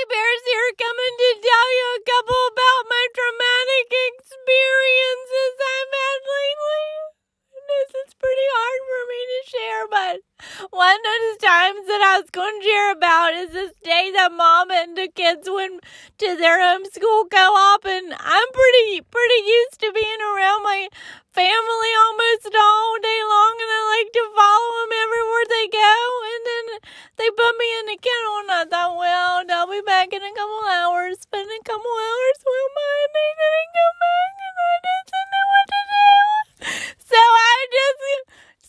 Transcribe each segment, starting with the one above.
Bears here, coming to tell you a couple about my traumatic experiences I've had lately. This is pretty hard for me to share, but one of the times that I was going to share about is this day that Mom and the kids went to their homeschool co-op, and I'm pretty used to being around my family almost all day long, and I like to follow them everywhere they go. And then they put me in the kennel, and I thought, well, they'll be back in a couple hours. Spend a couple hours with me, and they didn't come back, and I didn't know what to do. So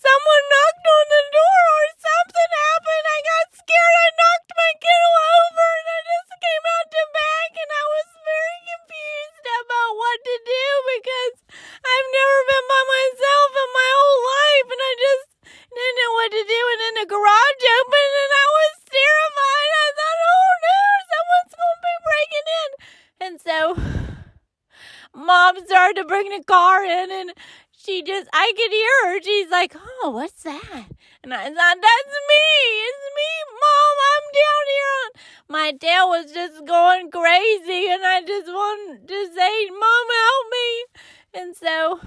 someone knocked on the door or something happened. I got scared. I knocked my kennel over, and I just came out the back, and I was very confused about what to do because I've never been by myself in my whole life, and I just didn't know what to do. And then the garage opened, and I was terrified. I thought, oh no, someone's going to be breaking in. And so Mom started to bring the car in, and I could hear her. She's like, oh, what's that? And I thought, that's me. It's me, Mom. I'm down here. My tail was just going crazy, and I just wanted to say, Mom, help me. And so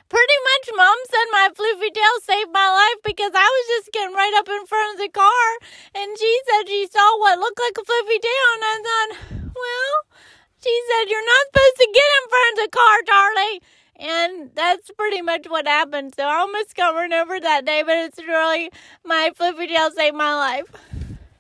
pretty much Mom said my floofy tail saved my life because I was just getting right up in front of the car, and she said she saw what looked like a floofy tail, and I thought, well, she said, you're not supposed to get in front of the car, Charlie. And that's pretty much what happened. So I almost got run over that day, but it's really my floofy tail saved my life.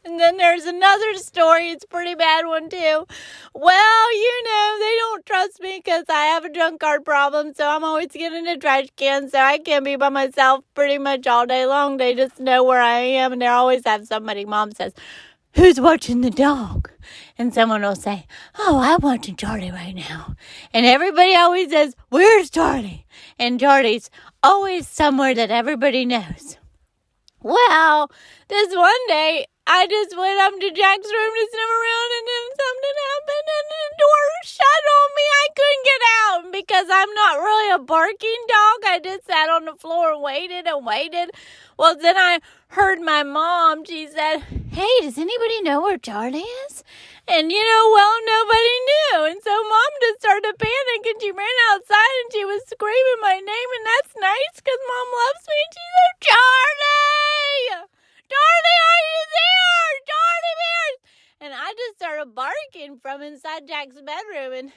And then there's another story. It's a pretty bad one, too. Well, they don't trust me because I have a junk card problem, so I'm always getting a trash can, so I can't be by myself pretty much all day long. They just know where I am, and they always have somebody. Mom says, who's watching the dog? And someone will say, oh, I'm watching Charlie right now. And everybody always says, where's Charlie? And Charlie's always somewhere that everybody knows. Well, this one day, I just went up to Jack's room to sniff around, and then something happened, and the door shut on me. I couldn't get out. And because I'm not really a barking dog, I just sat on the floor and waited and waited. Well, then I heard my mom. She said, hey, does anybody know where Charlie is? And, nobody knew. And so Mom just started to panic, and she ran outside, and she was screaming my name, and that's nice because Mom loves me. And she said, Charlie! Charlie, are you there? Charlie Bears! And I just started barking from inside Jack's bedroom, and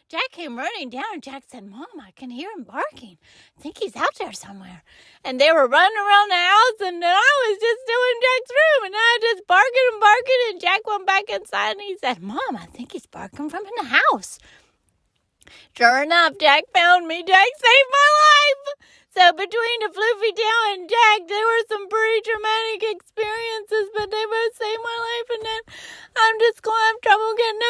Jack came running down, and Jack said, Mom, I can hear him barking. I think he's out there somewhere. And they were running around the house, and then I was just still in Jack's room, and I just barking, and Jack went back inside, and he said, Mom, I think he's barking from in the house. Sure enough, Jack found me. Jack saved my life. So between the floofy tail and Jack, there were some pretty traumatic experiences, but they both saved my life, and then I'm just going to have trouble getting